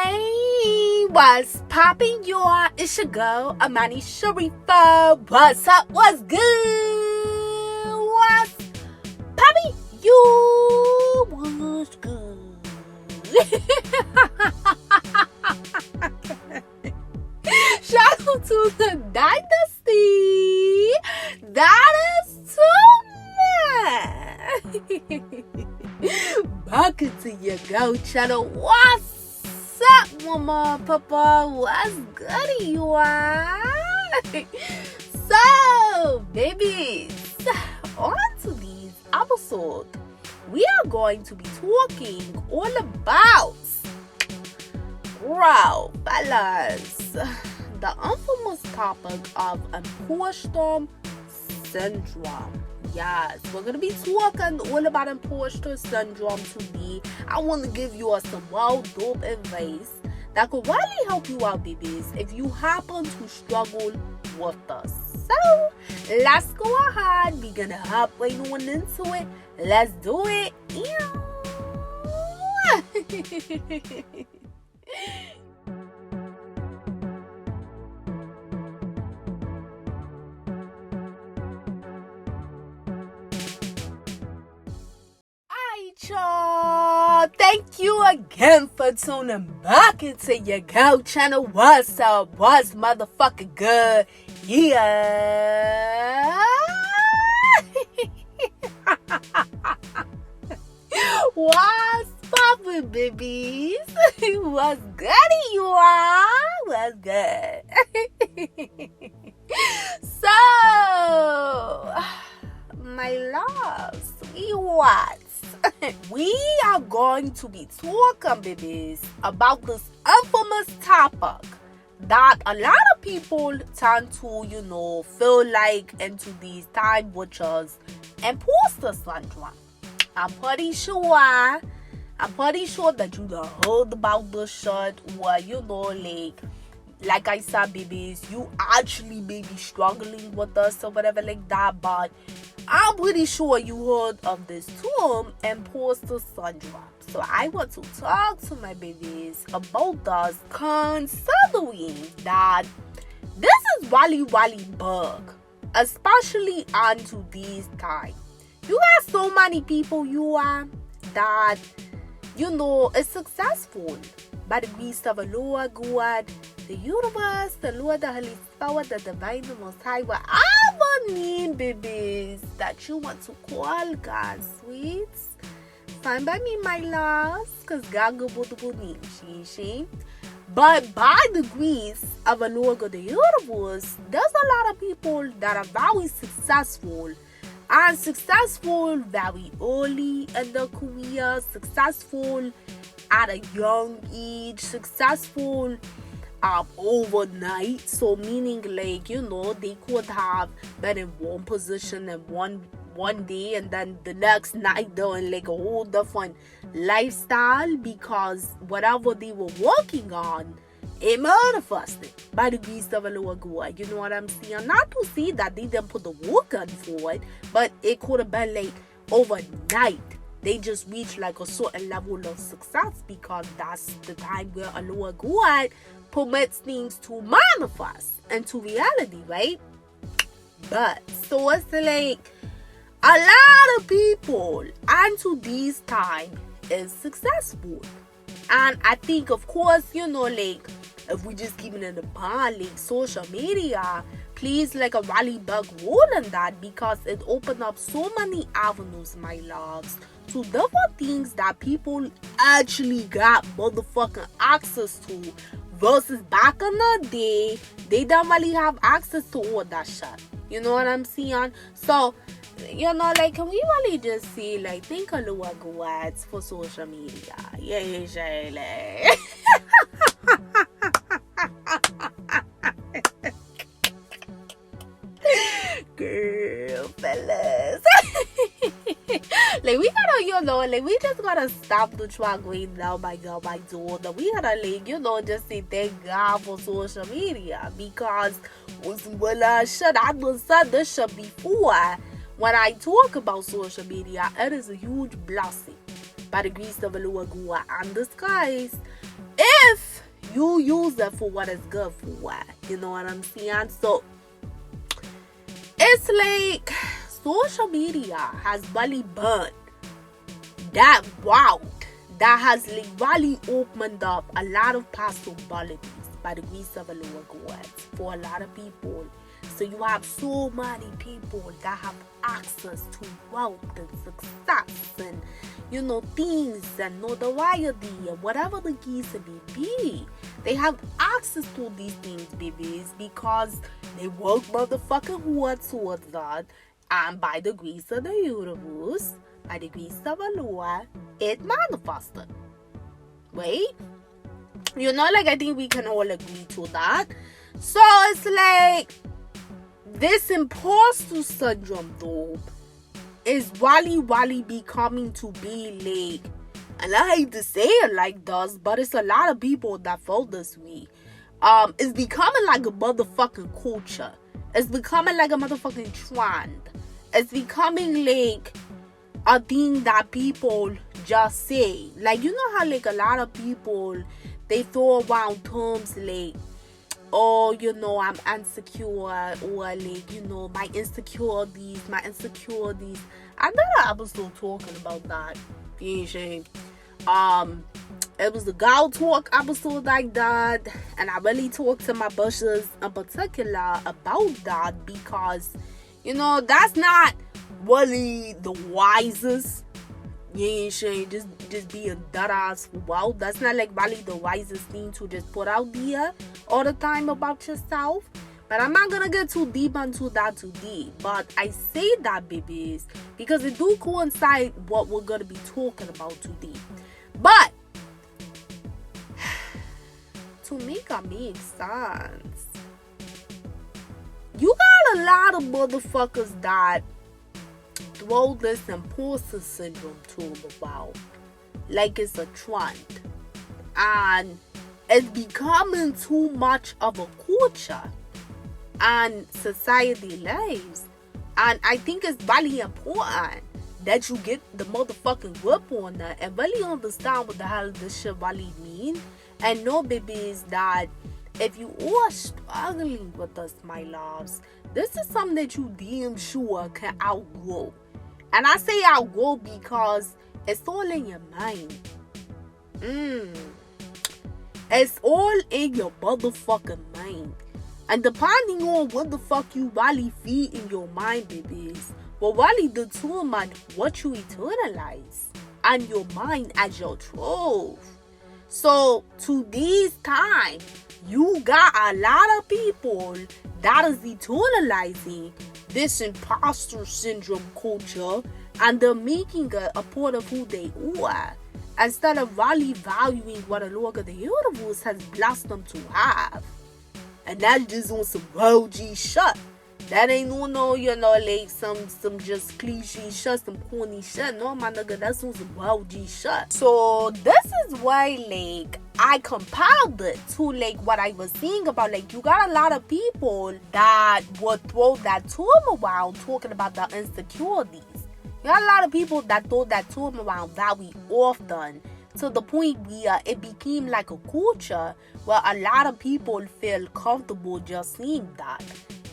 Hey, what's poppin', y'all? It's your girl, AmaniSharifah. What's up? What's good? What's poppin'? You what's good? Shout out to the Dynasty. That is too mad. Back into your go channel. What's up, mama, papa? What's good, you are? So, babies, on to this episode, we are going to be talking all about, wow, fellas, the infamous topic of imposter syndrome. Yes, we're going to be talking all about imposter syndrome today. I want to give you some well dope advice that could really help you out, babies, if you happen to struggle with this. So, let's go ahead. We're going to hop right on into it. Let's do it. Y'all, thank you again for tuning back into your girl channel. What's up? What's motherfucking good? Yeah. What's poppin', babies? What's good, you are? What's good? So, my loves, we are going to be talking, babies, about this infamous topic that a lot of people tend to, feel like into these time, which is imposter syndrome. I'm pretty sure that you done heard about this shit, or like I said, babies, you actually may be struggling with us or whatever like that, but I'm pretty sure you heard of this term, imposter syndrome. So I want to talk to my babies about this, considering that this is really big, especially onto these times. You got so many people that is successful by the grace of a Lord God, the universe, the Lord, the Holy Spirit, the divine, the Most High, whatever name, babies, that you want to call God, sweets. Fine by me, my loves, because God go both the good name, she. But by the grace of a Lord God, the universe, there's a lot of people that are very successful. And successful very early in their career, successful at a young age, successful overnight. So meaning they could have been in one position in one day, and then the next night they're in a whole different lifestyle, because whatever they were working on, it manifested by the grace of the Lord God. You know what I'm saying? Not to say that they didn't put the work in for it, but it could have been overnight. They just reached a certain level of success, because that's the time where a Lord God permits things to manifest into reality, right? But so it's a lot of people unto this time is successful. And I think, of course, if we just keep it in the bond, social media plays a really big role in that, because it opened up so many avenues, my loves, to different things that people actually got motherfucking access to, versus back in the day, they don't really have access to all that shit. You know what I'm saying? So, can we really just say, think a little words for social media? Yeah, Shirley. Girl, fellas. We just gotta stop the track going down by God, by daughter. We gotta, just say thank God for social media, because I done said this shit before. When I talk about social media, it is a huge blessing by the grace of the Lord God. And this, guys, if you use it for what it's good for. You know what I'm saying? So it's like social media has really burned that world that has really opened up a lot of possibilities by the grace of the Lord God for a lot of people. So you have so many people that have access to wealth and success and, you know, things and notoriety and whatever the case may be. They have access to these things, babies, because they work motherfucking hard towards that. And by the grace of the universe, by the grace of the Lord, it manifested. Right? You know, like, I think we can all agree to that. So it's like this imposter syndrome, though, is really becoming to be like, and I hate to say it like this, but it's a lot of people that feel this way. It's becoming like a motherfucking culture. It's becoming like a motherfucking trend. It's becoming like a thing that people just say. Like, you know how like a lot of people, they throw around terms like, oh, you know, I'm insecure, or like, you know, my insecurities. I know I was still talking about that. Yeah, shame. It was the girl talk episode like that, and I really talked to my bushes in particular about that because, you know, that's not really the wisest. Yeah, shame. Just being dead ass. Wow, that's not like really the wisest thing to just put out there all the time about yourself. But I'm not gonna get too deep into that today. But I say that, babies, because it do coincide what we're gonna be talking about today. But to make sense, you got a lot of motherfuckers that throw this imposter syndrome to about like it's a trend, and it's becoming too much of a culture and society lives. And I think it's really important that you get the motherfucking grip on that and really understand what the hell this shit really mean. And know, babies, that if you are struggling with this, my loves, this is something that you damn sure can outgrow. And I say outgrow because it's all in your mind. It's all in your motherfucking mind. And depending on what the fuck you really feed in your mind, babies, will really determine what you eternalize and your mind as your truth. So to this time, you got a lot of people that is eternalizing this imposter syndrome culture, and they're making it a part of who they are instead of really valuing what the Lord of the universe has blessed them to have. And that's just on some OG shit. That ain't no, you know, like some just cliche shit, some corny shit. No, my nigga, that's on some OG shit. So this is why, like, I compiled it to, like, what I was saying about, like, you got a lot of people that would throw that term around talking about the insecurities. You got a lot of people that throw that term around very often, to the point where it became like a culture where a lot of people feel comfortable just saying that.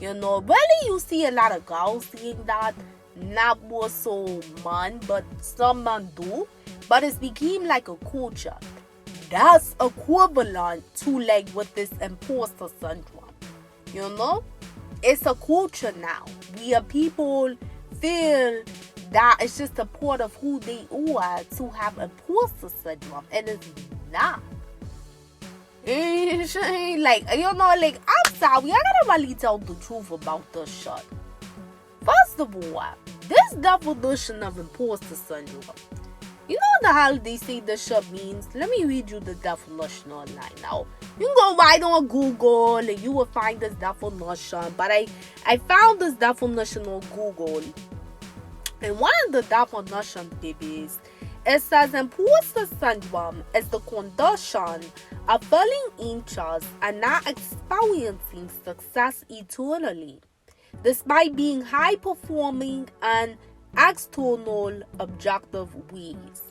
You know, really you see a lot of girls saying that, not more so men, but some men do. But it's became like a culture. That's equivalent to like with this imposter syndrome. You know? It's a culture now where people feel that it's just a part of who they are to have imposter syndrome, and it's not. Like, you know, like, I'm sorry, I gotta really tell the truth about this shit. First of all, this definition of imposter syndrome, you know the hell they say this shit means? Let me read you the definition online now. You can go right on Google and you will find this definition, but I found this definition on Google. And one of the definitions, babies, it says imposter syndrome is the condition of feeling anxious and not experiencing success eternally, despite being high performing and external, objective ways.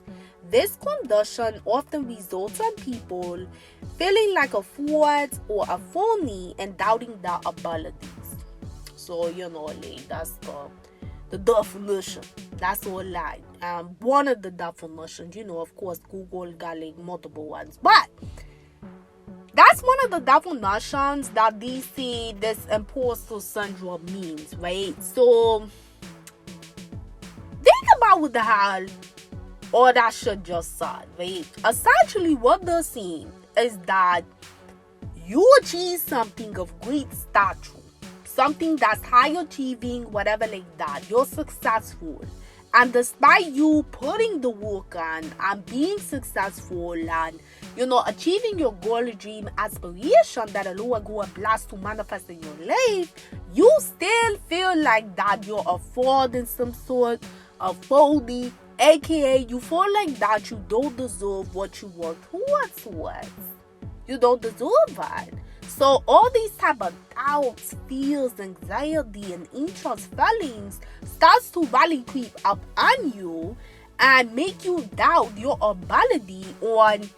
This condition often results in people feeling like a fraud or a phony and doubting their abilities. So, like, that's the definition. That's all lie. One of the definitions, of course, Google got like multiple ones. But that's one of the definitions that they say this imposter syndrome means, right? So, think about what the hell all that shit just said, right? Essentially, what they're saying is that you achieve something of great stature, something that's high achieving, whatever like that. You're successful. And despite you putting the work on and being successful and, achieving your goal, dream, aspiration that the Lord God bless to manifest in your life, you still feel like that you're affording some sort of phony, aka you feel like that you don't deserve what you work towards. You don't deserve it. So all these type of doubts, fears, anxiety, and anxious feelings starts to really creep up on you and make you doubt your ability on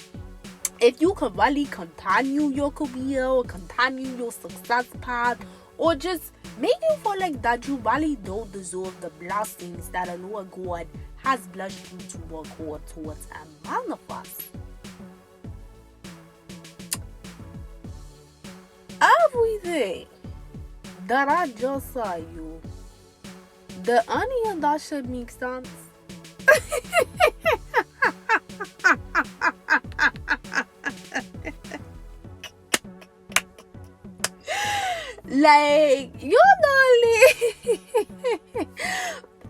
if you can really continue your career or continue your success path, or just make you feel like that you really don't deserve the blessings that the Lord God has blessed you to work hard towards and manifest. Everything that I just saw you, the any of that should make sense. Like,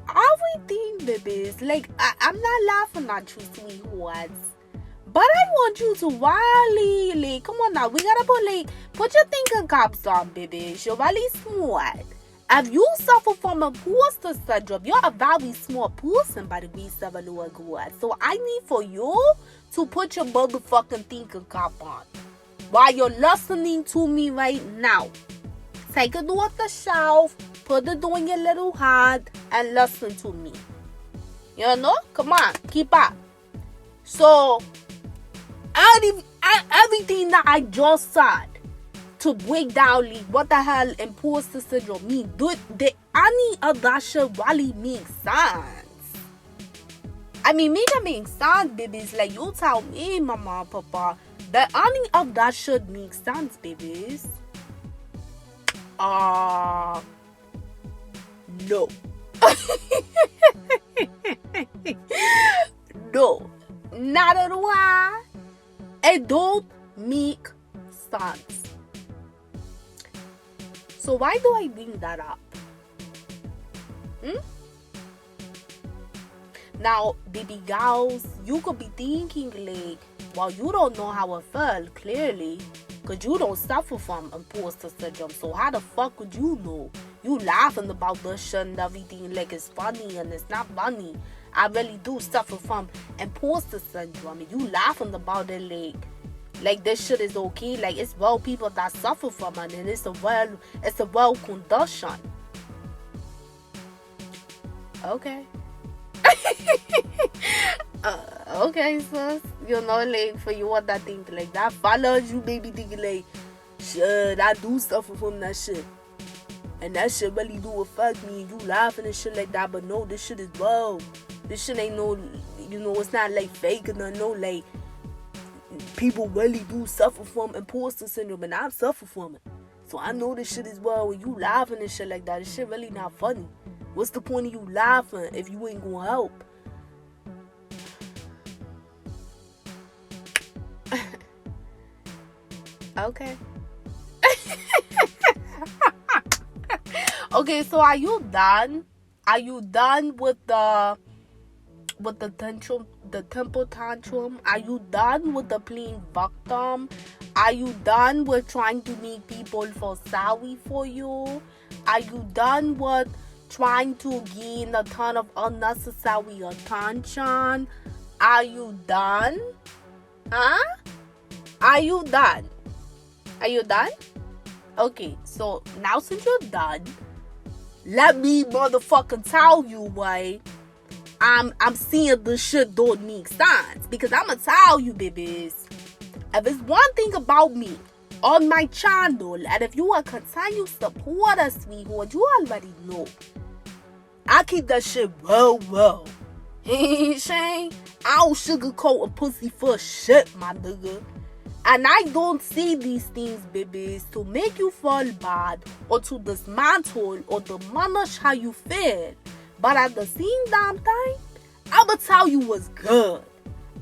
everything, babies. Like, I'm not laughing at you, sweethearts. But I want you to really, like, come on now. We gotta put your thinking caps on, babies. You're really smart. If you suffer from imposter syndrome, you're a very smart person by the grace of the Lord God. So I need for you to put your motherfucking thinking cap on while you're listening to me right now. Take it off the shelf, put it on your little hand, and listen to me. Come on, keep up. So, everything that I just said to break down what the hell imposter syndrome means, did any of that shit really make sense? I mean, make it make sense, babies. Like, you tell me, mama, papa, that any of that shit make sense, babies. No. No. Not at all. It don't make sense. So why do I bring that up? Now, baby girls, you could be thinking like, well, you don't know how I felt, clearly. Because you don't suffer from imposter syndrome. So how the fuck would you know? You laughing about this shit and everything like it's funny, and it's not funny. I really do suffer from imposter syndrome. And you laughing about it like this shit is okay. Like, it's well people that suffer from it, and it's a well condition. Okay. Okay, sis. Like, for you what that thing like that follows you, baby, thinking like, shit, I do suffer from that shit, and that shit really do affect me, and you laughing and shit like that. But no, this shit is well. This shit ain't no, it's not like fake and no, like, people really do suffer from imposter syndrome, and I suffer from it. So I know this shit is well. When you laughing and shit like that, this shit really not funny. What's the point of you laughing if you ain't gonna help? Okay. Okay, so are you done? Are you done with the tantrum, the temper tantrum? Are you done with the playing victim? Are you done with trying to make people feel sorry for you? Are you done with trying to gain a ton of unnecessary attention? Are you done? Huh? Are you done? Are you done? Okay, so now since you're done, let me motherfucking tell you why I'm seeing this shit don't make sense. Because I'ma tell you, babies, if it's one thing about me on my channel, and if you are continue support us, sweetheart, you already know I keep that shit well. Shane, I don't sugarcoat a pussy for shit, my nigga. And I don't say these things, babies, to make you feel bad or to dismantle or diminish how you feel. But at the same damn time, I'ma tell you what's good.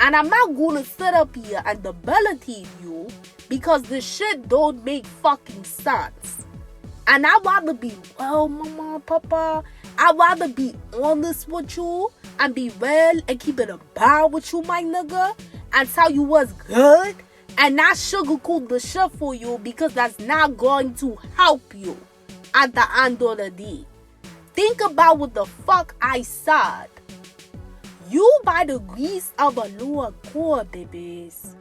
And I'm not gonna sit up here and debilitate you because this shit don't make fucking sense. And I'd rather be, well, mama, papa, I'd rather be honest with you and be real and keep it a bar with you, my nigga, and tell you what's good and not sugarcoat the shit for you because that's not going to help you at the end of the day. Think about what the fuck I said. You, by the grace of a lower core, babies,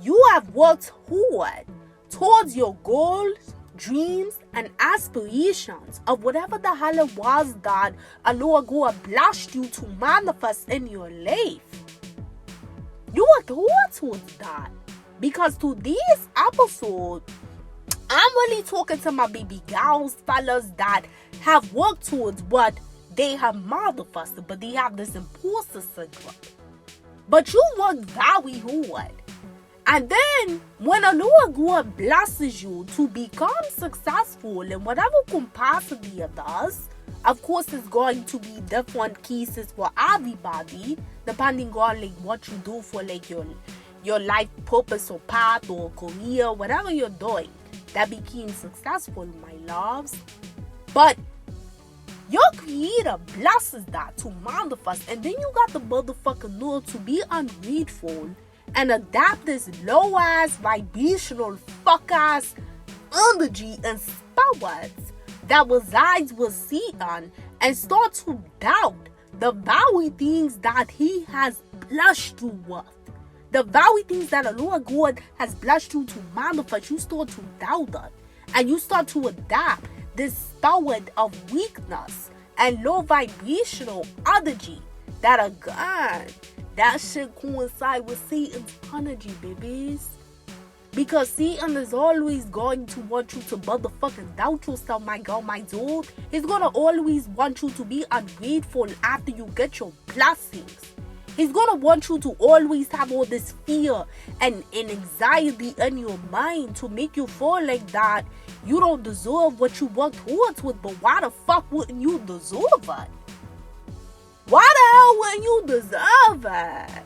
you have worked hard towards your goals, dreams, and aspirations of whatever the hell it was that a lower core blessed you to manifest in your life. You worked hard towards that. Because today's episode, I'm really talking to my baby girls, fellas that have worked towards what they have manifested, but they have this imposter syndrome. But you worked very hard. And then, when a Lord God blesses you to become successful in whatever capacity it does, of course, it's going to be different cases for everybody, depending on like what you do for like your life purpose or path or career, whatever you're doing that became successful, my loves. But your creator blesses that to manifest, and then you got the motherfucking nerve to be ungrateful and adapt this low ass vibrational fuck ass energy and spirits that resides with Satan and start to doubt the very things that he has blessed you with. The very things that the Lord God has blessed you to manifest, you start to doubt that. And you start to adapt this spirit of weakness and low vibrational energy that again, that should coincide with Satan's energy, babies. Because Satan is always going to want you to motherfucking doubt yourself, my girl, my dude. He's gonna always want you to be ungrateful after you get your blessings. He's gonna want you to always have all this fear and anxiety in your mind to make you feel like that you don't deserve what you worked towards with. But why the fuck wouldn't you deserve it? Why the hell wouldn't you deserve it?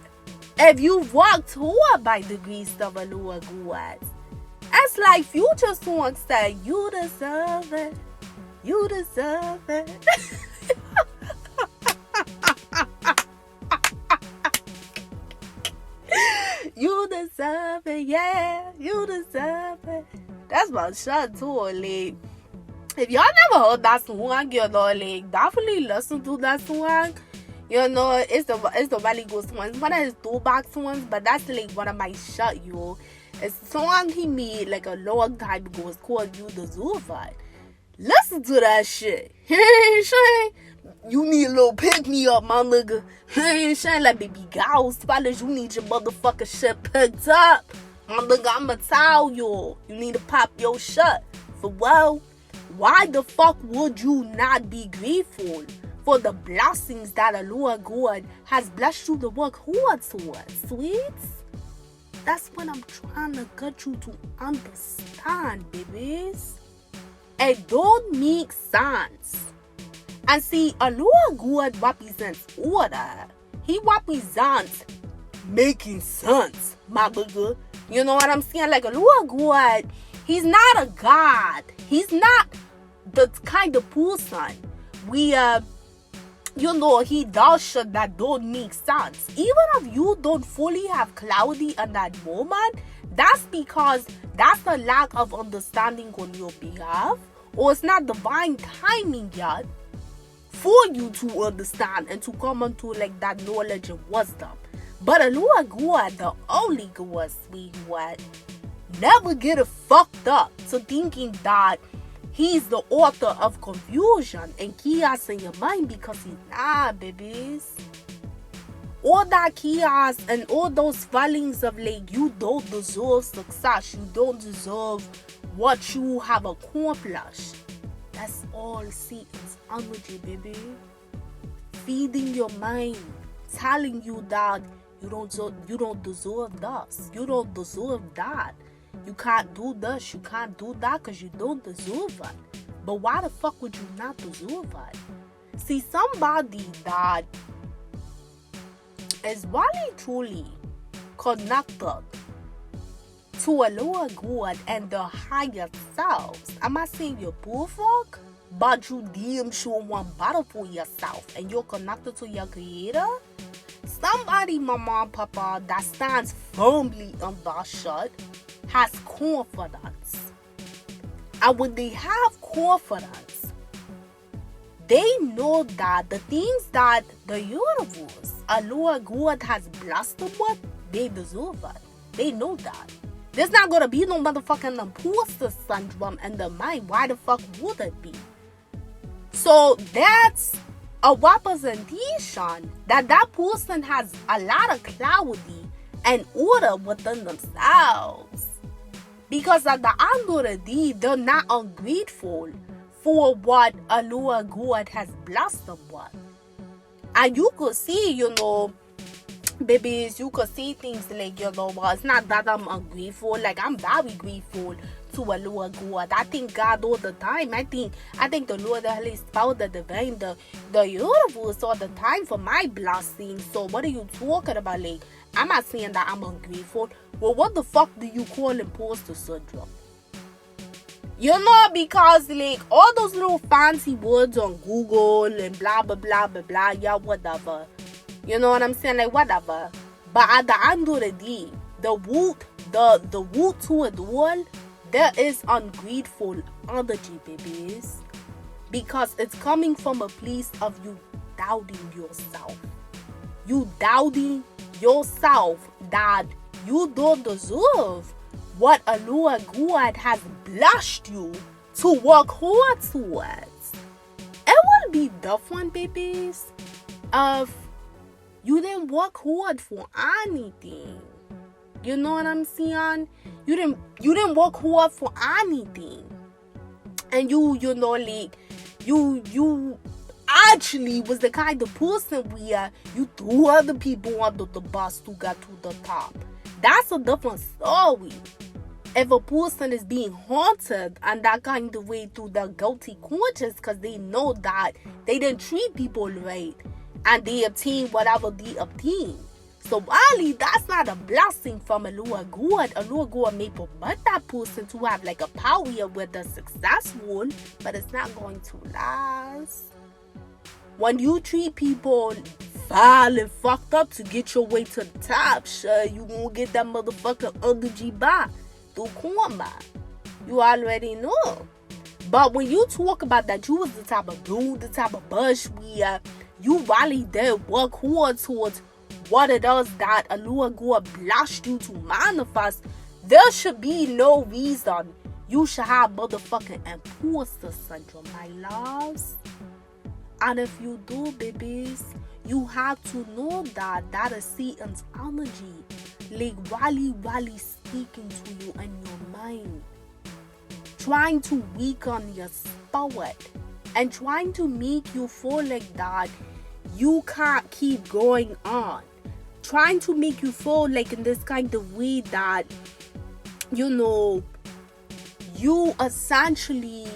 If you worked hard by the grace of a Lord God. That's like Future song said, you deserve it. You deserve it. You deserve it, yeah, you deserve it. That's my shot too, like. If y'all never heard that song, you know, like, definitely listen to that song. You know, it's the really good song. It's one of his throwback songs, but that's like one of my shot, yo. It's a song he made like a long time ago. It's called You Deserve It. Listen to that shit. You need a little pick me up, my nigga. Shit, like baby girls, fellas, you need your motherfucking shit picked up. My nigga, I'ma tell you, you need to pop your shit. For well, why the fuck would you not be grateful for the blessings that the Lord God has blessed you to work hard towards, sweets? That's what I'm trying to get you to understand, babies. It don't make sense. And see, a Lord God represents order. He represents making sense, my nigga. You know what I'm saying? Like a Lord God, he's not a god. He's not the kind of person where, you know, he does shit that don't make sense. Even if you don't fully have clarity in that moment, that's because that's a lack of understanding on your behalf, or it's not divine timing yet for you to understand and to come into like that knowledge and wisdom. But a Lord God, the only God, sweetheart, never get it fucked up to thinking that He's the author of confusion and chaos in your mind because he's not, babies. All that chaos and all those feelings of like you don't deserve success, you don't deserve what you have accomplished. That's all Satan's energy, baby. Feeding your mind, telling you that you don't deserve this, you don't deserve that, you can't do this, you can't do that because you don't deserve it. But why the fuck would you not deserve it? See, somebody that is really truly connected to a lower good and the higher selves. I'm not saying you're perfect, but you damn sure want better for yourself and you're connected to your creator. Somebody, mama and papa, that stands firmly on that shit has confidence. And when they have confidence, they know that the things that the universe, a lower God, has blessed them with, they deserve it. They know that. There's not gonna be no motherfucking imposter syndrome in the mind. Why the fuck would it be? So that's a representation that person has a lot of clarity and order within themselves. Because at the end of the day, they're not ungrateful for what a lower God has blessed them with. And you could see, babies, you could see things like, it's not that I'm ungrateful. Like, I'm very grateful to a lower God. I thank God all the time. I think the Lord, the Holy Spirit, the divine, the universe all the time for my blessings. So what are you talking about? Like, I'm not saying that I'm ungrateful. Well, what the fuck do you call imposter syndrome? Because like all those little fancy words on Google and blah blah blah blah blah, yeah, whatever. You know what I'm saying? Like whatever. But at the end of the day, the root to it all, there is ungrateful energy, babies. Because it's coming from a place of you doubting yourself. You doubting yourself that you don't deserve what a lower God has blessed you to work hard towards. It will be different, babies, if you didn't work hard for anything. You know what I'm saying? You didn't work hard for anything. And you actually was the kind of person where you threw other people under the bus to get to the top. That's a different story. If a person is being haunted and that kind of way through their guilty conscience because they know that they didn't treat people right and they obtain whatever they obtain. So really, that's not a blessing from a lower God. A lower God may permit that person to have like a power where they're successful, but it's not going to last. When you treat people foul and fucked up to get your way to the top, sure, you gonna get that motherfucker energy back through karma. You already know. But when you talk about that you was the type of dude, the type of bush where you really did work hard towards what it is that a lower God blessed you to manifest, there should be no reason you should have motherfucking imposter syndrome, my loves. And if you do, babies, you have to know that that is Satan's energy, like really speaking to you in your mind, trying to weaken your spirit and trying to make you feel like that you can't keep going on, trying to make you feel like in this kind of way that you essentially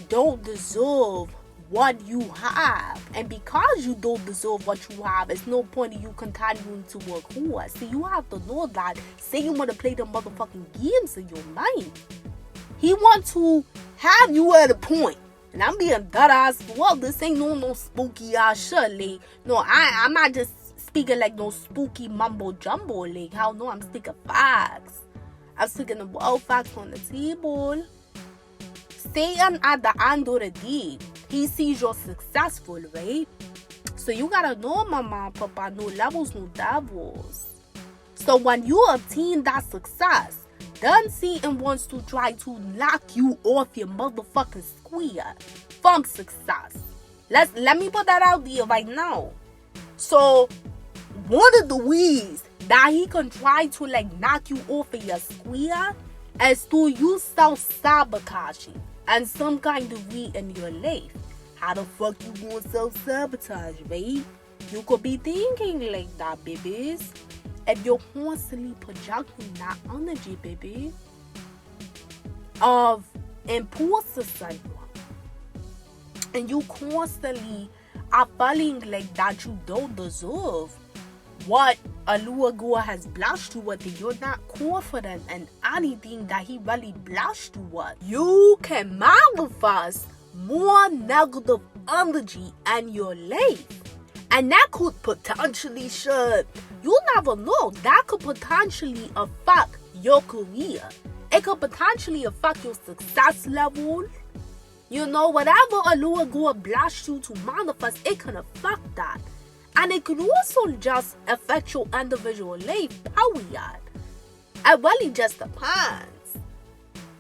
don't deserve what you have, and because you don't deserve what you have, it's no point in you continuing to work hard. See, you have to know that Satan want to play the motherfucking games in your mind. He want to have you at a point, and I'm being dead ass. Well, this ain't no spooky ass shit. Like, no, I'm not just speaking like no spooky mumbo jumbo. Like, hell no, I'm speaking facts. I'm speaking the wild facts on the table. Satan at the end of the day, he sees you're successful, right? So you gotta know, mama and papa, no levels, no devils. So when you obtain that success, Then Satan wants to try to knock you off your motherfucking square from success. Let me put that out there right now. So, one of the ways that he can try to knock you off of your square is through you self-sabotaging and some kind of way in your life. How the fuck you gonna self-sabotage, babe? You could be thinking like that, babies. If you're constantly projecting that energy, baby, of imposter syndrome, and you constantly are feeling like that you don't deserve what Ael-Sacral has blessed you with, and you're not confident in anything that he really blessed you with, you can manifest more negative energy in your life. And that could potentially you never know, that could potentially affect your career. It could potentially affect your success level. You know, whatever Ael-Sacral blessed you to manifest, it can affect that. And it could also just affect your individual life, period. It really just depends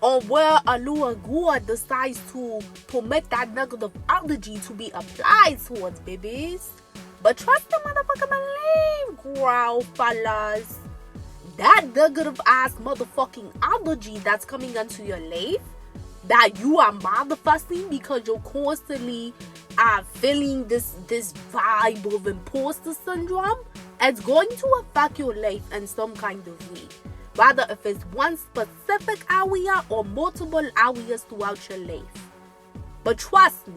on where Ael-Sacral decides to permit that negative energy to be applied towards, babies. But trust the motherfucking believe, girl, fellas. That negative ass motherfucking energy that's coming into your life, that you are manifesting because you're constantly feeling this vibe of imposter syndrome, it's going to affect your life in some kind of way. Whether if it's one specific area or multiple areas throughout your life. But trust me,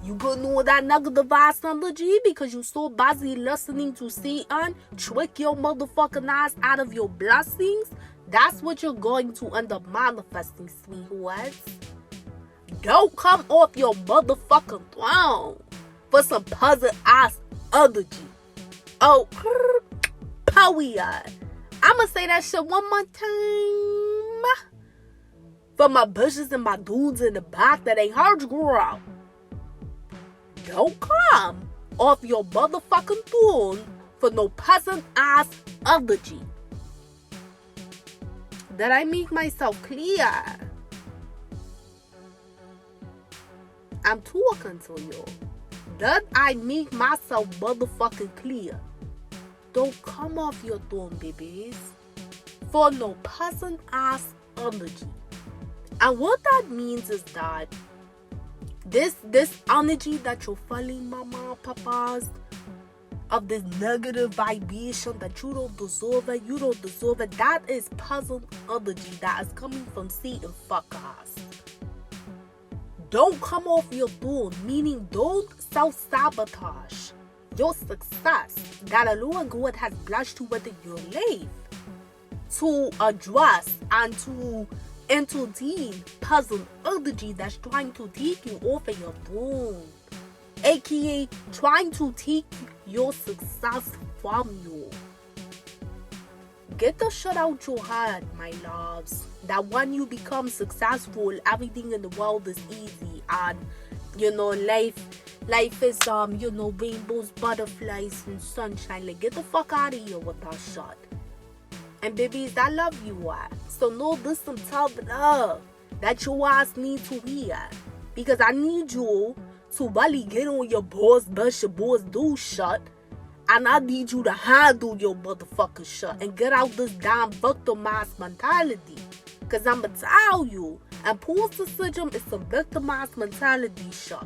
you gonna know that negative ass energy because you so busy listening to Satan trick your motherfucking ass out of your blessings. That's what you're going to end up manifesting, sweethearts. Don't come off your motherfucking throne for some puzzle ass energy. Oh, period. I'ma say that shit one more time for my bitches and my dudes in the back that ain't heard you, girl. Don't come off your motherfucking throne for no peasant ass energy. Did I make myself clear? I'm talking to you. Did I make myself motherfucking clear? Don't come off your throne, babies, for no peasant ass energy. And what that means is that this energy that you're feeling, mama, papas, of this negative vibration that you don't deserve it, that is puzzle energy that is coming from Satan, fuck ass. Don't come off your throne, meaning don't self-sabotage your success that Ael-Sacral has blessed you with in your life to address and to entertain puzzle energy that's trying to take you off of your throne, aka trying to take your success from you. Get the shit out your head, my loves, that when you become successful, everything in the world is easy, and life is rainbows, butterflies, and sunshine. Like, get the fuck out of here with that shit. And babies, I love you all. So know this some tough love that you ass need to hear. Because I need you to really get on your boss, bust your boss do shit. And I need you to handle your motherfucking shit and get out this damn victimized mentality. Because I'm going to tell you, imposter syndrome is some victimized mentality shit.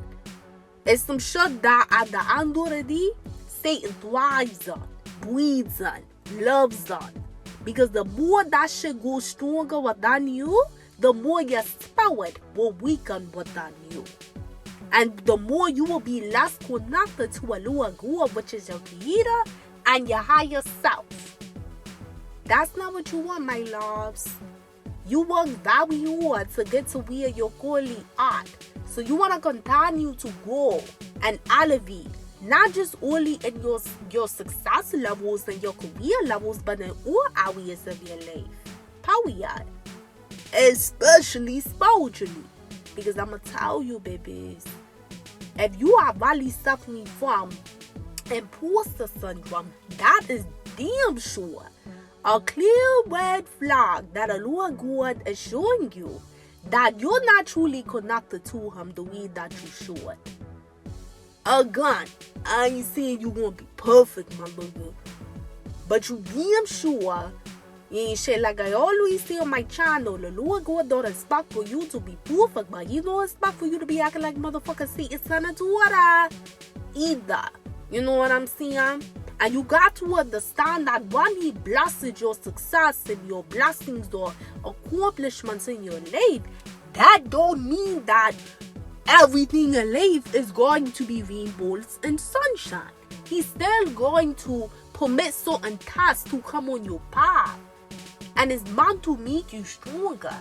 It's some shit that at the end of the day, Satan thrives on, breathes on, loves on. Because the more that shit goes stronger within you, the more your spirit will weaken within you. And the more you will be less connected to Ael-Sacral, which is your creator and your higher self. That's not what you want, my loves. You work very hard to get to where you're currently at. So you want to continue to grow and elevate, not just only in your success levels and your career levels, but in all areas of your life. Period. Especially spiritually. Because I'm going to tell you, babies, if you are really suffering from imposter syndrome, that is damn sure A clear red flag that a Lord God is showing you that you're not truly connected to him the way that you should. Again, I ain't saying you gonna be perfect, my nigga, but you damn sure you ain't shit. Like I always say on my channel, the Lord God don't expect for you to be perfect, but he don't expect for you to be acting like motherfucker Satan's son and daughter either. You know what I'm saying? And you got to understand that when he blesses your success and your blessings or accomplishments in your life, that don't mean that everything in life is going to be rainbows and sunshine. He's still going to permit certain tasks to come on your path. And it's meant to make you stronger.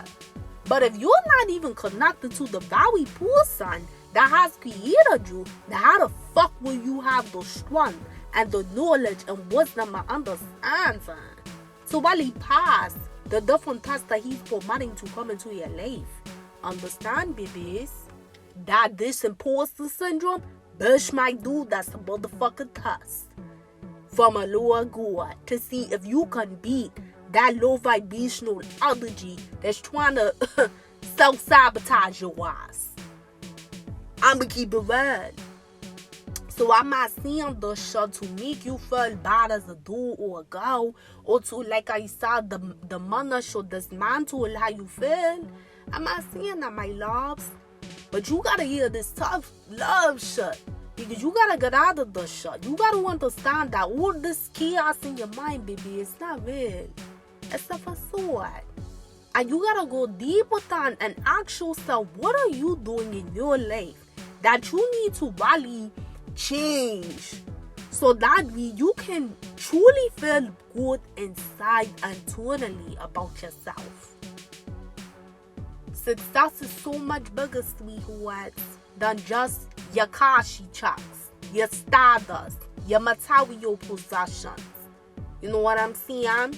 But if you're not even connected to the very person that has created you, then how the fuck will you have the strength and the knowledge and wisdom and understanding? So while he passed the different tests that he's permitting to come into your life, understand, babies, that this imposter syndrome, bitch might do that's a motherfucking test from a lower God to see if you can beat that low vibrational energy that's trying to self-sabotage your ass. I'ma keep it real. So I'm not saying this shit to make you feel bad as a dude or a girl, or to, like I said, the money should dismantle how you feel. I'm not saying that, my loves. But you gotta hear this tough love shit. Because you gotta get out of the shit. You gotta understand that all this chaos in your mind, baby, it's not real. It's a facade. And you gotta go deep within and ask yourself, what are you doing in your life that you need to really change so that you can truly feel good inside internally about yourself? Success is so much bigger, sweethearts, than just your Kashi checks, your stardust, your material possessions. You know what I'm saying?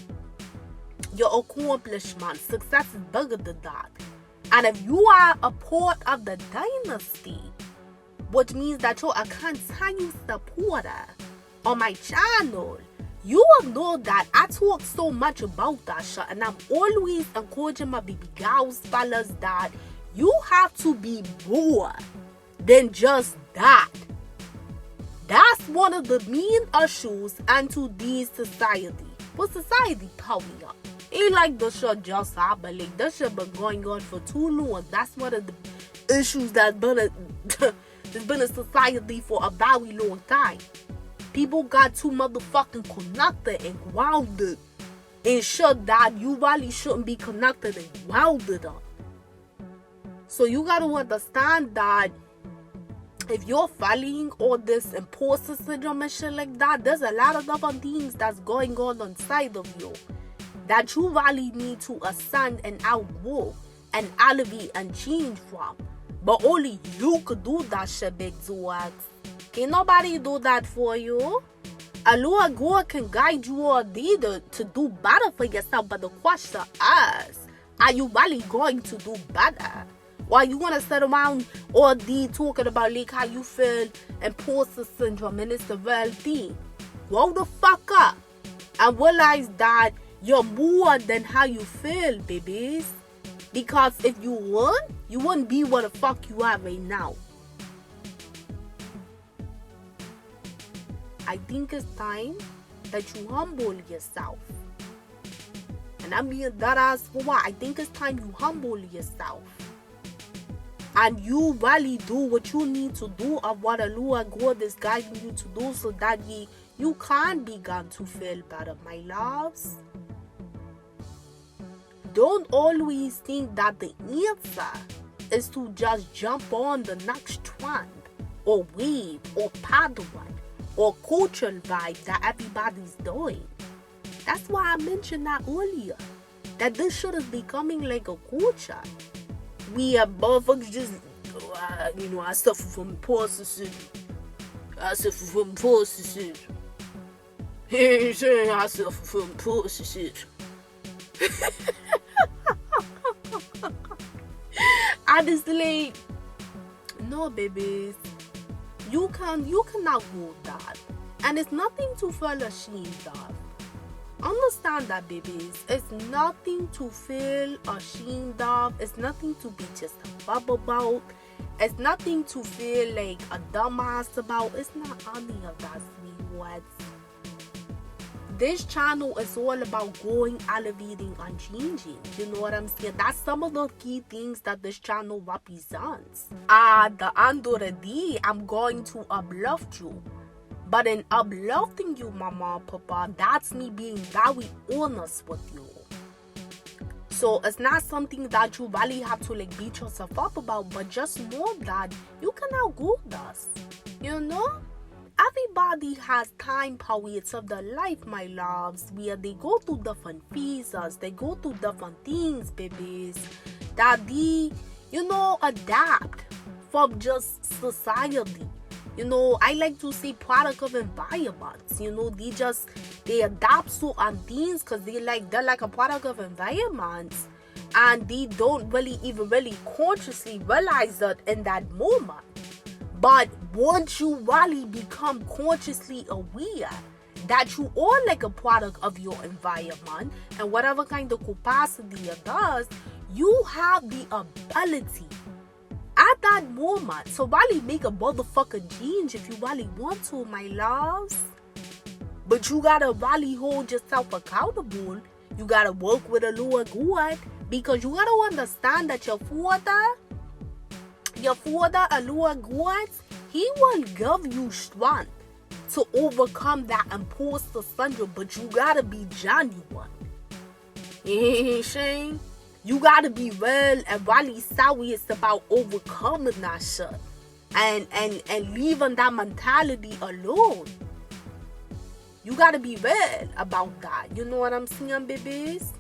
Your accomplishments. Success is bigger than that. And if you are a part of the dynasty, which means that you're a continuous supporter on my channel, you will know that I talk so much about that shit, and I'm always encouraging my baby girls, fellas, that you have to be more than just that. That's one of the main issues into this society. But society power up. Ain't like this shit just happened. Like, this shit been going on for too long. That's one of the issues that's been a society for a very long time. People got too motherfucking connected and grounded in shit that you really shouldn't be connected and grounded on. So you gotta understand that if you're following all this imposter syndrome and shit like that, there's a lot of other things that's going on inside of you that you really need to ascend and outgrow and elevate and change from. But only you could do that shit, big Zoax. Can't nobody do that for you. A Lord God can guide you all day to do better for yourself. But the question is, are you really going to do better? Or you want to sit around all day talking about like how you feel imposter syndrome and it's the real thing? Grow the fuck up and realize that you're more than how you feel, babies. Because if you weren't, you wouldn't be what the fuck you are right now. I think it's time that you humble yourself. And I mean that as for what? I think it's time you humble yourself. And you really do what you need to do of what the Lord God is guiding you to do so that you can begin to feel better, my loves. Don't always think that the answer is to just jump on the next trend or wave or pattern or cultural vibe that everybody's doing. That's why I mentioned that earlier. That this shit is becoming like a culture. We are motherfuckers just, I suffer from imposter syndrome. I suffer from imposter syndrome. I suffer from imposter syndrome. Honestly, no, babies. You cannot go that. And it's nothing to feel ashamed of. Understand that, babies. It's nothing to feel ashamed of. It's nothing to be just a bub about. It's nothing to feel like a dumbass about. It's not any of that, sweethearts. This channel is all about growing, elevating, and changing. You know what I'm saying? That's some of the key things that this channel represents. At the end of the day, I'm going to uplift you. But in uplifting you, mama, papa, that's me being very honest with you. So it's not something that you really have to like beat yourself up about, but just know that you can outgrow this. You know? Everybody has time periods of their life, my loves, where they go through different phases, they go through different things, babies, that they, adapt from just society. I like to say product of environments. They adapt certain things because they're like a product of environments, and they don't really consciously realize that in that moment. But once you really become consciously aware that you are like a product of your environment and whatever kind of capacity it does, you have the ability at that moment to really make a motherfucking change if you really want to, my loves. But you gotta really hold yourself accountable. You gotta work with a Lord God, because you gotta understand that your father, a Lord God, he will give you strength to overcome that imposter syndrome, but you gotta be genuine. Shane. You gotta be real and really serious about overcoming that shit. And leaving that mentality alone. You gotta be real about that. You know what I'm saying, babies?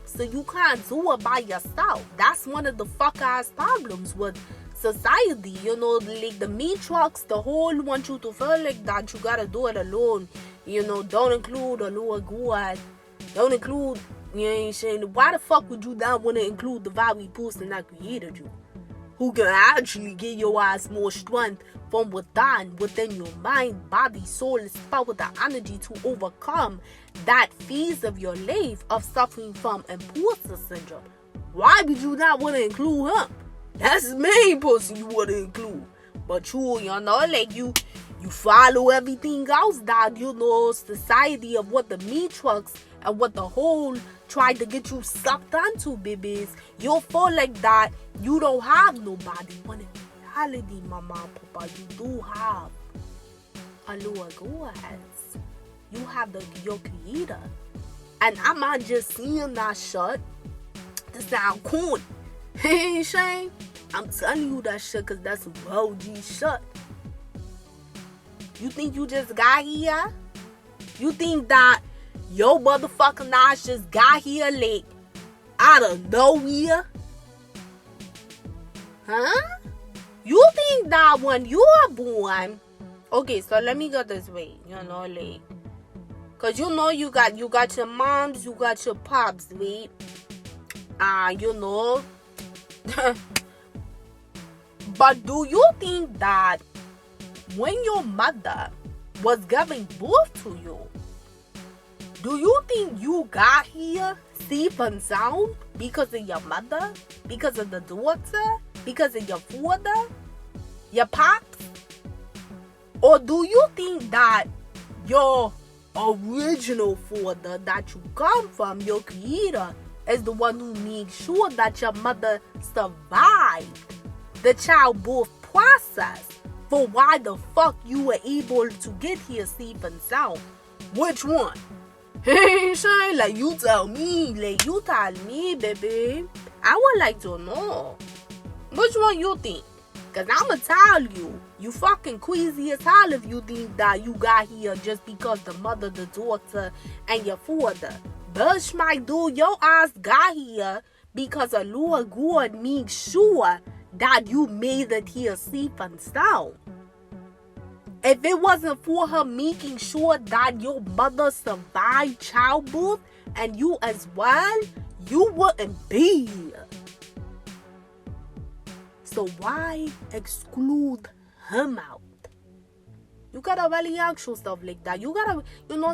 So you can't do it by yourself. That's one of the fuck-ass problems with society. Like the matrix, the whole want you to feel like that you gotta do it alone. Don't include a Lord God. Don't include... You ain't saying, why the fuck would you not want to include the very person that created you? Who can actually give your ass more strength from within your mind, body, soul, spirit, the energy to overcome that phase of your life of suffering from imposter syndrome. Why would you not want to include him? That's the main person you want to include. But you follow everything else that, society of what the matrix and what the whole tried to get you sucked onto, babies. You'll feel like that you don't have nobody. When in reality, mama, papa, you do have a Lord God. You have your creator. And I'm not just seeing that shit to sound cool. Hey, Shane, I'm telling you that shit because that's some OG shit. You think you just got here? You think that your motherfucking ass just got here like out of nowhere? Huh? You think that when you are born... Okay, so let me get this way. Because you got your moms, you got your pops, right? But do you think that when your mother was giving birth to you, do you think you got here safe and sound because of your mother, because of the daughter, because of your father, your pops? Or do you think that your original father that you come from, your creator, is the one who made sure that your mother survived the childbirth process for why the fuck you were able to get here safe and sound? Which one? Hey, Shine, you tell me, baby. I would like to know. Which one you think? Because I'ma tell you, you fucking crazy as hell if you think that you got here just because the mother, the daughter, and your father. Bitch, my dude, your ass got here because a Lord God made sure that you made it here safe and sound. If it wasn't for her making sure that your mother survived childbirth and you as well, you wouldn't be here. So why exclude him out? You gotta really ask yourself like that. You gotta,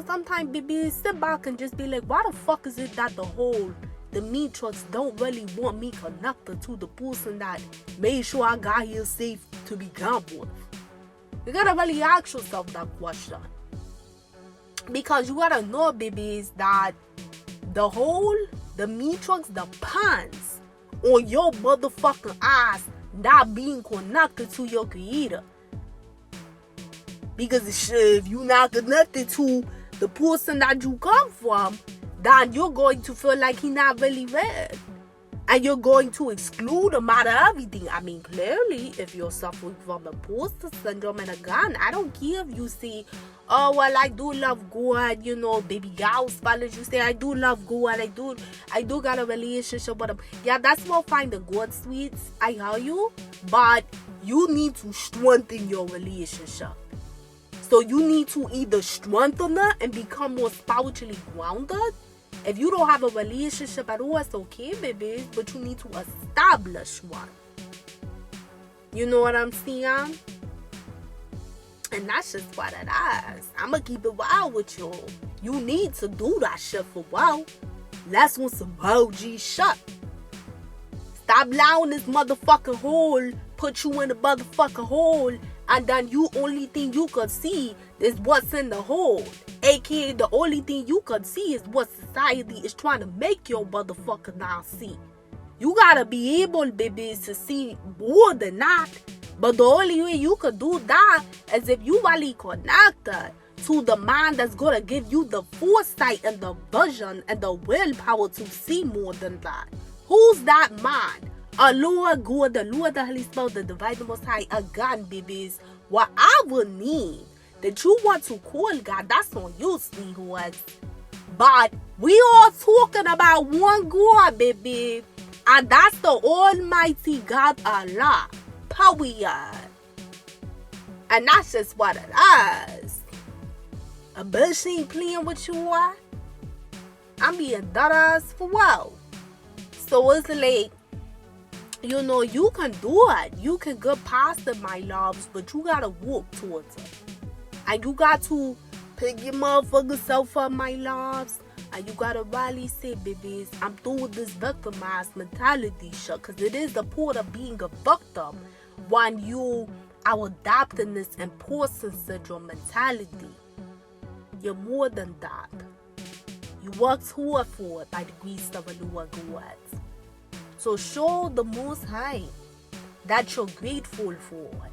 sometimes baby, sit back and just be like, why the fuck is it that the matrix don't really want me connected to the person that made sure I got here safe to begin with? You gotta really ask yourself that question. Because you gotta know, babies, that the matrix depends on your motherfucking ass not being connected to your creator. Because if you're not connected to the person that you come from, then you're going to feel like he's not really real. And you're going to exclude him out of everything. I mean, clearly, if you're suffering from imposter syndrome, and again, I don't care if you say, oh, well, I do love God, baby girl spellers, you say, I do love God, I do got a relationship with him. Yeah, that's what find the God sweets, I hear you, but you need to strengthen your relationship. So you need to either strengthen it and become more spiritually grounded. If you don't have a relationship at all, it's okay, baby, but you need to establish one. You know what I'm saying? And that's just what it is. I'm going to keep it wild with you. You need to do that shit for wow. Let's want some OG shit. Stop allowing this motherfucking hole put you in the motherfucking hole, and then only thing you could see is what's in the hole. AKA the only thing you could see is what society is trying to make your motherfucker now see. You gotta be able, babies, to see more than that. But the only way you could do that is if you really connected to the mind that's gonna give you the foresight and the vision and the willpower to see more than that. Who's that mind? A Lord God, the Lord, the Holy Spirit, the Divine, the Most High, again, babies. Whatever name that you want to call God, that's on you, sweethearts. But we all talking about one God, baby. And that's the Almighty God, Allah. Period. And that's just what it is. A bitch ain't playing with you, what? I'm being dead ass for well. So it's like, you can do it. You can get past it, my loves, but you gotta walk towards it. And you got to pick your motherfucking self up, my loves. And you gotta really say, babies, I'm through with this victimized mentality shit. Because it is the part of being a victim when you are adopting this imposter syndrome mentality. You're more than that. You worked hard for it by the grace of the Lord God. So show the Most High that you're grateful for it,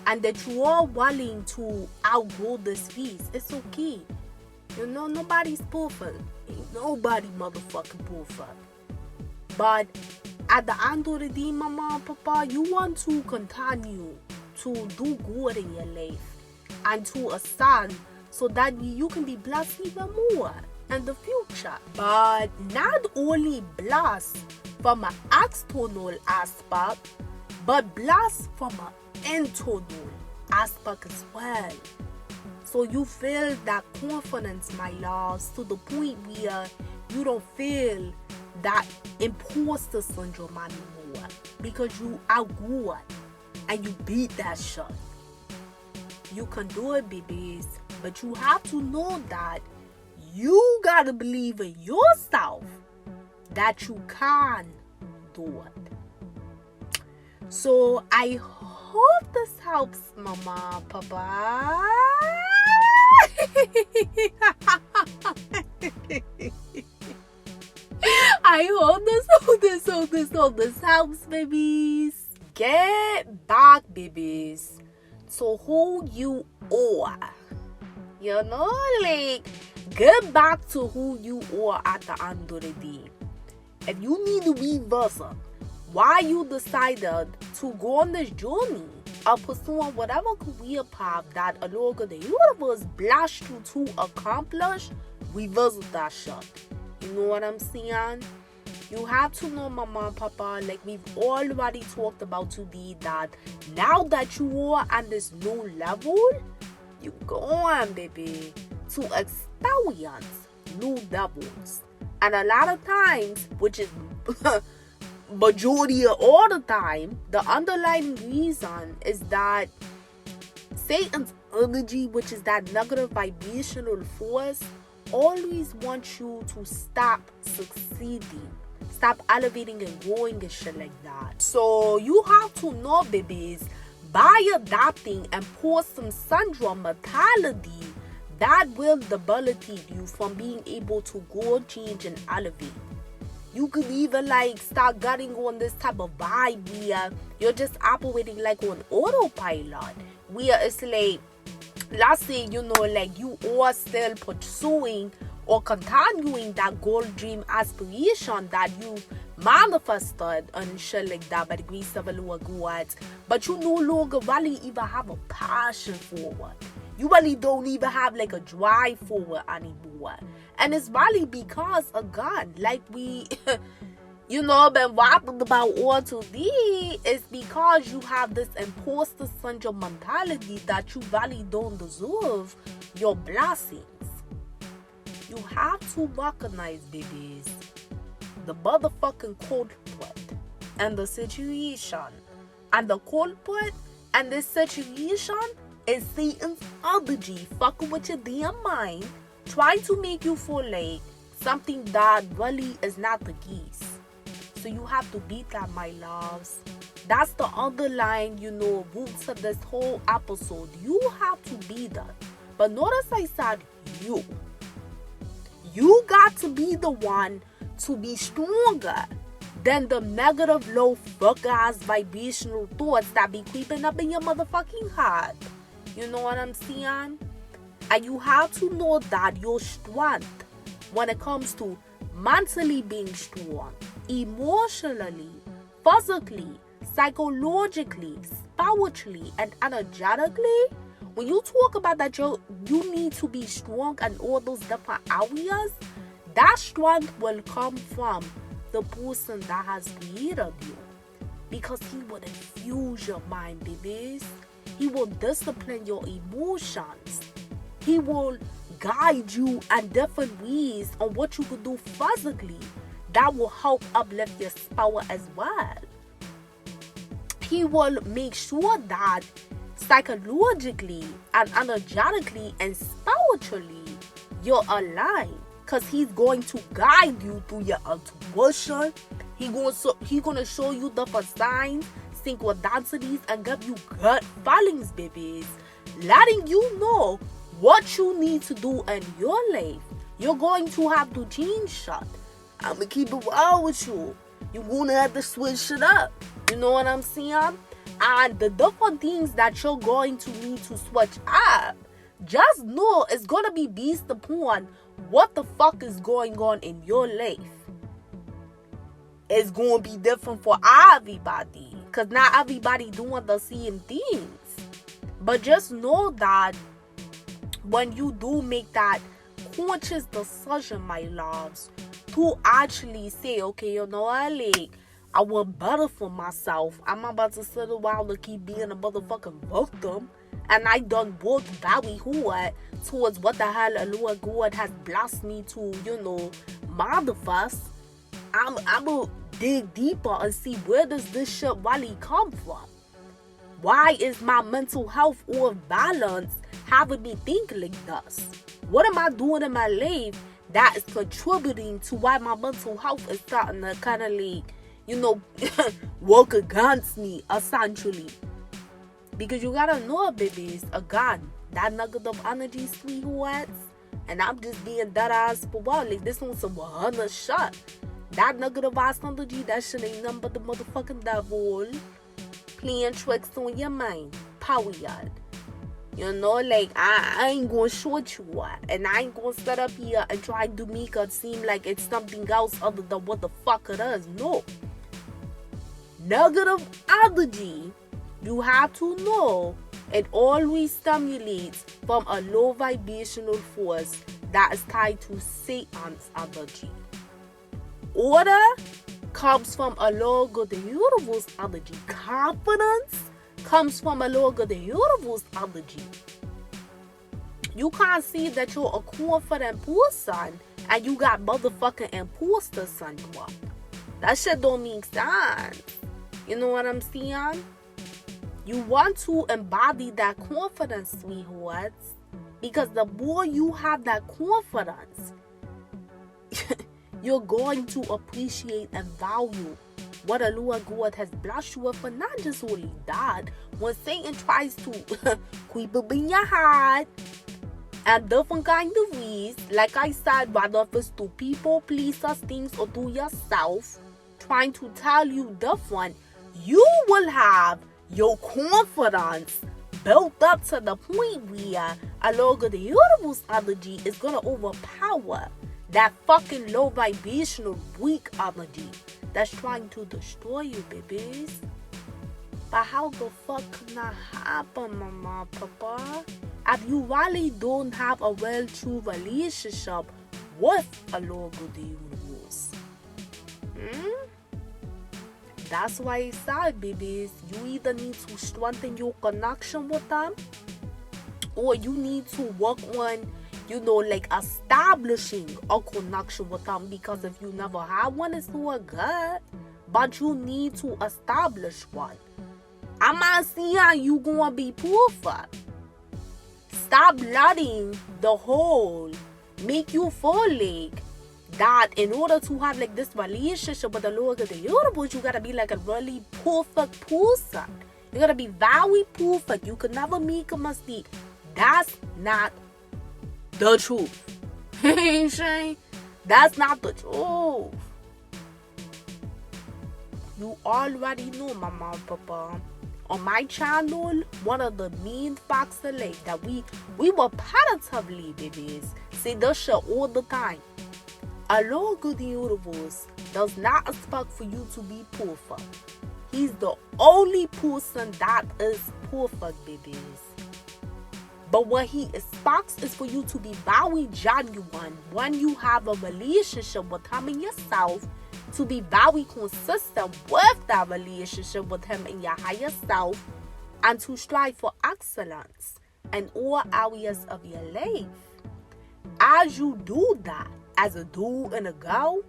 and that you are willing to outgrow this phase. It's okay. Nobody's perfect. Ain't nobody motherfucking perfect. But at the end of the day, mama and papa, you want to continue to do good in your life and to ascend so that you can be blessed even more in the future. But not only blessed from an external aspect, but blessed from an internal aspect as well. So you feel that confidence, my loves, to the point where you don't feel that imposter syndrome anymore, because you outgrew it and you beat that shit. You can do it, babies, but you have to know that you gotta believe in yourself that you can do it. So I hope this helps, mama, papa. I hope this helps, babies. Get back, babies, to who you are. Get back to who you are at the end of the day. If you need to revisit why you decided to go on this journey of pursuing whatever career path that a Lord of the universe blessed you to accomplish, revisit that shit. You know what I'm saying? You have to know, mama and papa, like we've already talked about today, that now that you are on this new level, you go on, baby, to experience new levels. And a lot of times, which is majority of all the time, the underlying reason is that Satan's energy, which is that negative vibrational force, always wants you to stop succeeding, stop elevating and growing and shit like that. So you have to know, babies, by adopting imposter syndrome mentality, that will debilitate you from being able to grow, change, and elevate. You could even like start getting on this type of vibe where you're just operating like on autopilot, where it's like, let's say, you know, like you are still pursuing or continuing that goal, dream, aspiration that you manifested and shit like that by the grace of the Lord God, but you no longer really even have a passion for it. You really don't even have like a drive for it anymore. And it's really because, again, like we you know, been rapping about all today, it's because you have this imposter syndrome mentality that you really don't deserve your blessings. You have to recognize, babies, the motherfucking culprit and the situation. And the culprit and this situation is Satan's energy fucking with your damn mind, trying to make you feel like something that really is not the case. So you have to beat that, my loves. That's the underlying, you know, roots of this whole episode. You have to be that. But notice I said you. You got to be the one to be stronger than the negative, low, fuck-ass vibrational thoughts that be creeping up in your motherfucking heart. You know what I'm saying? And you have to know that your strength, when it comes to mentally being strong, emotionally, physically, psychologically, spiritually, and energetically, when you talk about that you need to be strong in all those different areas, that strength will come from the person that has created you. Because he will infuse your mind, babies. He will discipline your emotions. He will guide you in different ways on what you could do physically that will help uplift your spirit as well. He will make sure that psychologically and energetically and spiritually you're aligned, because he's going to guide you through your intuition. He's gonna show you different signs, synchronicities, and give you gut feelings, babies, letting you know what you need to do in your life. You're going to have to change shit. I'm gonna keep it real with you. You're gonna have to switch it up. You know what I'm saying? And the different things that you're going to need to switch up, just know it's gonna be based upon what the fuck is going on in your life. It's gonna be different for everybody, because not everybody doing the same things. But just know that when you do make that conscious decision, my loves, to actually say, okay, you know what, like, I want better for myself. I'm about to sit around and keep being a motherfucking victim. And I done worked very hard towards what the hell the Lord God has blessed me to, you know, manifest. I'm gonna dig deeper and see, where does this shit really come from? Why is my mental health or balance having me think like this? What am I doing in my life that is contributing to why my mental health is starting to kind of like, you know, work against me, essentially? Because you gotta know, babies, again, that negative energy, sweethearts, and I'm just being dead ass for what? Like, this on some 100 shot. That negative ass energy, that shit ain't nothing but the motherfucking devil playing tricks on your mind. Period. You know, like, I ain't gonna short you up, and I ain't gonna sit up here and try to make it seem like it's something else other than what the fuck it is. No. Negative energy, you have to know, it always stimulates from a low vibrational force that is tied to Satan's energy. Order comes from a lower good universe energy. Confidence comes from a lower good universe energy. You can't see that you're a confident person and you got motherfucking imposter syndrome. That shit don't make sense. You know what I'm saying? You want to embody that confidence, sweethearts, because the more you have that confidence, you're going to appreciate and value what the Lord God has blessed you with. For not just only that, when Satan tries to creep up in your heart and different kind of ways, like I said, whether if it's to people, pleasers, things, or to yourself, trying to tell you different, you will have your confidence built up to the point where a lot of the universe energy is going to overpower that fucking low vibrational weak energy that's trying to destroy you, babies. But how the fuck can that happen, mama, papa? If you really don't have a real true relationship with a Lord of the universe. That's why I said, babies, you either need to strengthen your connection with them, or you need to work on, like establishing a connection with them. Because if you never had one, it's not good. But you need to establish one. I'm not saying you gonna be perfect. Stop letting the whole make you feel like that in order to have like this relationship with the Lord of the universe, you gotta be like a really perfect person. You gotta be very perfect. You could never make a mistake. That's not the truth. That's not the truth. You already know, mama and papa. On my channel, one of the main facts of life that we repetitively, babies, say this shit all the time. A Lord of the universe does not expect for you to be perfect. He's the only person that is perfect, babies. But what he expects is for you to be very genuine when you have a relationship with him and yourself, to be very consistent with that relationship with him and your higher self, and to strive for excellence in all areas of your life. As you do that, as a do and a go,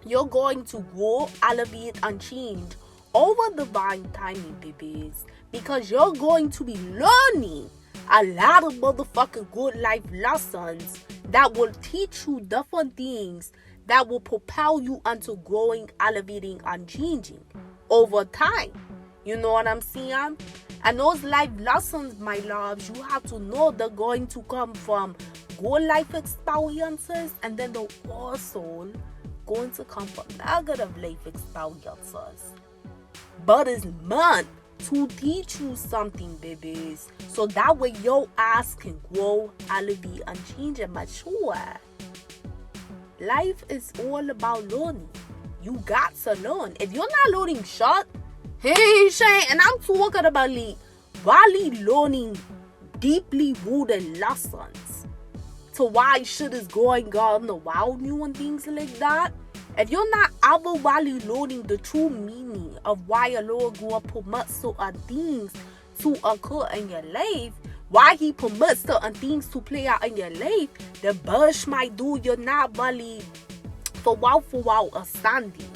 you're going to grow, elevate, and change over divine timing, babies, because you're going to be learning a lot of motherfucking good life lessons that will teach you different things that will propel you into growing, elevating, and changing over time. You know what I'm saying? And those life lessons, my loves, you have to know they're going to come from good life experiences, and then they're also going to come from negative life experiences. But it's meant to teach you something, babies, so that way your ass can grow, elevate, and change and mature. Life is all about learning. You got to learn. If you're not learning shit, and I'm talking about really learning deeply rooted lessons to why shit is going on around you and things like that. If you're not ever really learning the true meaning of why a Lord God permits certain things to occur in your life, why he permits certain things to play out in your life, the bush might do you're not really for wow ascending.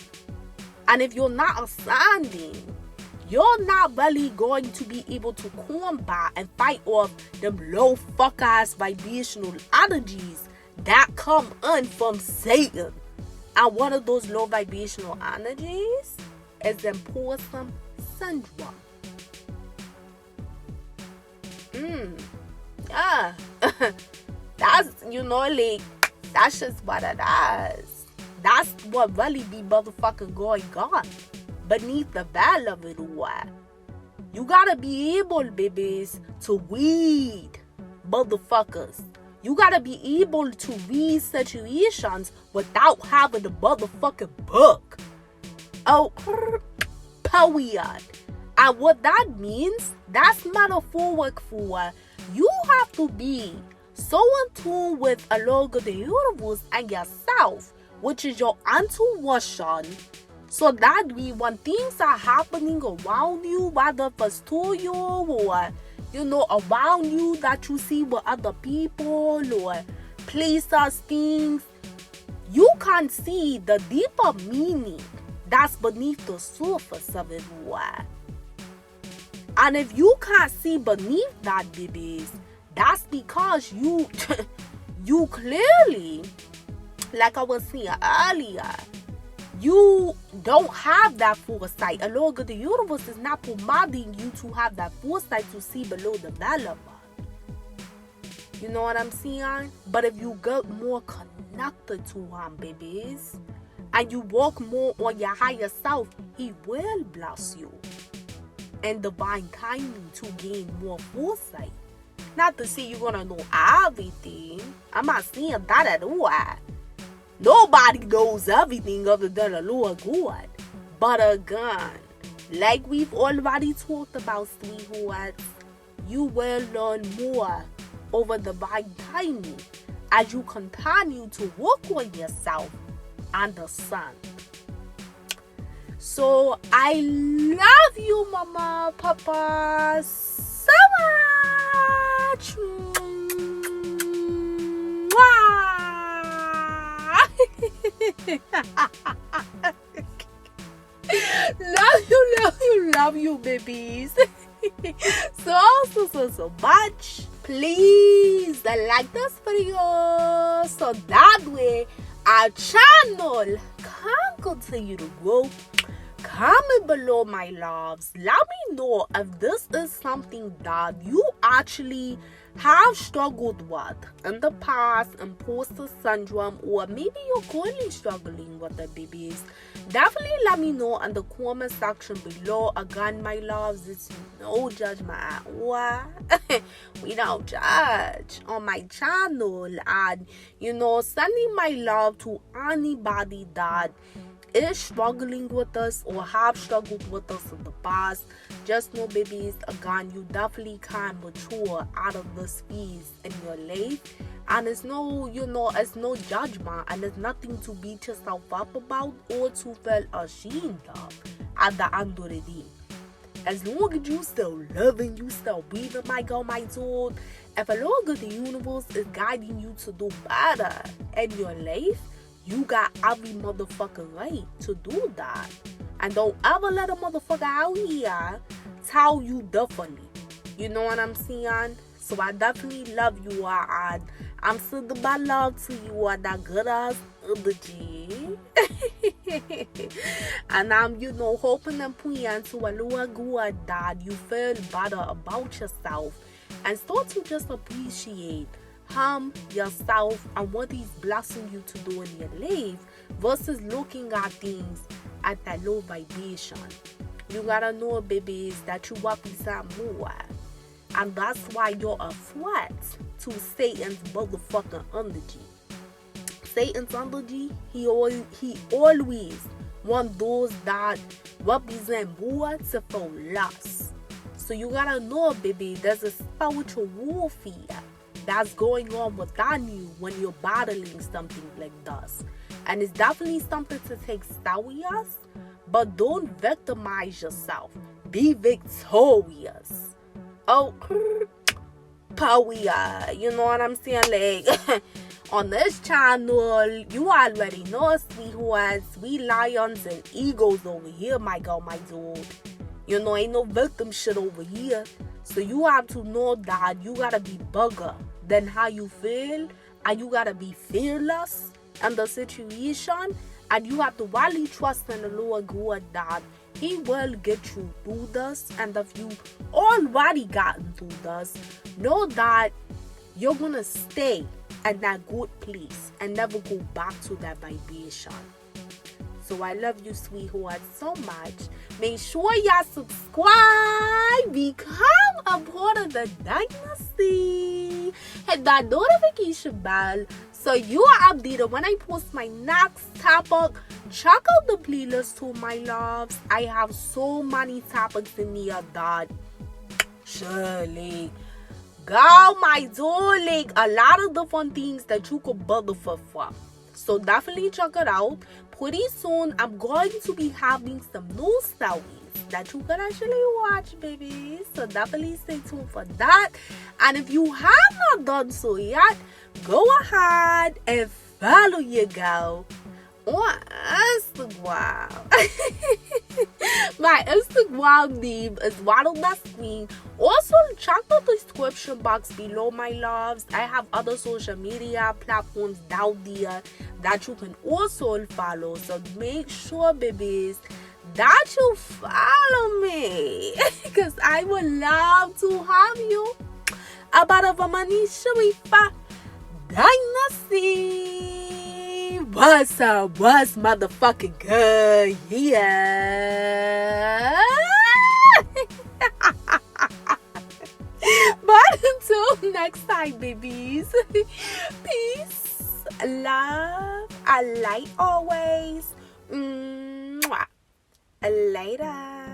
And if you're not ascending, you're not really going to be able to combat and fight off them low fuck ass vibrational energies that come in from Satan. And one of those low vibrational energies is imposter syndrome. Yeah. That's, that's just what it is. That's what really be motherfucking going on beneath the veil of it all. You gotta be able, babies, to read motherfuckers. You gotta be able to read situations without having the motherfucking book. Oh, period. And what that means, that's metaphoric for you have to be so in tune with a Lord of the universe and yourself, which is your intuition, so that when things are happening around you, whether it's to you or around you that you see with other people or places, things, you can see the deeper meaning that's beneath the surface of it all. And if you can't see beneath that, babies, that's because you you clearly, like I was saying earlier, you don't have that foresight. A lot of the universe is not promoting you to have that foresight to see below the development. You know what I'm saying? But if you get more connected to him, babies, and you walk more on your higher self, he will bless you and divine timing to gain more foresight. Not to say you're gonna know everything. I'm not saying that at all. Nobody knows everything other than the Lord God. But again, like we've already talked about, sweethearts, you will learn more over divine timing as you continue to work on yourself and the sun. So I love you, Mama, Papa, so much. Love you, babies. so much. Please like this video so that way our channel can continue to grow. Comment below, my loves. Let me know if this is something that you actually have struggled with in the past, imposter syndrome, or maybe you're currently struggling with it, babies. Definitely let me know in the comment section below. Again, my loves, it's no judgment at all. We don't judge on my channel. And sending my love to anybody that is struggling with us or have struggled with us in the past. Just know, babies, again, you definitely can mature out of this phase in your life, and it's no it's no judgment, and there's nothing to beat yourself up about or to feel ashamed of at the end of the day. As long as you still living, you still breathing, my girl, my dude, if a lot of the universe is guiding you to do better in your life, you got every motherfucking right to do that. And don't ever let a motherfucker out here tell you differently. You know what I'm saying? So I definitely love you all, and I'm sending my love to you all, that good ass energy. And I'm, hoping and praying to a Lord God that you feel better about yourself and start to just appreciate yourself and what he's blessing you to do in your life versus looking at things at that low vibration. You gotta know, babies, that you represent more, and that's why you're a threat to Satan's motherfucking energy. Satan's energy, he always want those that represent more to feel less. So you gotta know, baby, there's a spiritual warfare that's going on within you when you're battling something like this. And it's definitely something to take serious, but don't victimize yourself. Be victorious. Oh, power. You know what I'm saying? Like, on this channel, you already know, sweethearts, we lions and eagles over here, my girl, my dude. Ain't no victim shit over here. So you have to know that you gotta be bigger than how you feel, and you gotta be fearless in the situation, and you have to really trust in the Lord God that he will get you through this. And if you already gotten through this, know that you're gonna stay in that good place and never go back to that vibration. So I love you, sweetheart, so much. Make sure y'all subscribe, become a part of the Dynasty, hit that notification bell so you are updated when I post my next topic. Check out the playlist too, my loves. I have so many topics in here that surely, girl, my darling, a lot of different things that you could benefit from. So definitely check it out. Pretty soon, I'm going to be having some new stories that you can actually watch, baby. So definitely stay tuned for that. And if you have not done so yet, go ahead and follow your girl on Instagram. My Instagram name is Waddle That Queen. Also, check the description box below, my loves. I have other social media platforms down there that you can also follow. So make sure, babies, that you follow me. Because I would love to have you about AmaniSharifah Dynasty. What's up? What's motherfucking good? Yeah. But until next time, babies. Peace, love, a light always. Mwah. Later.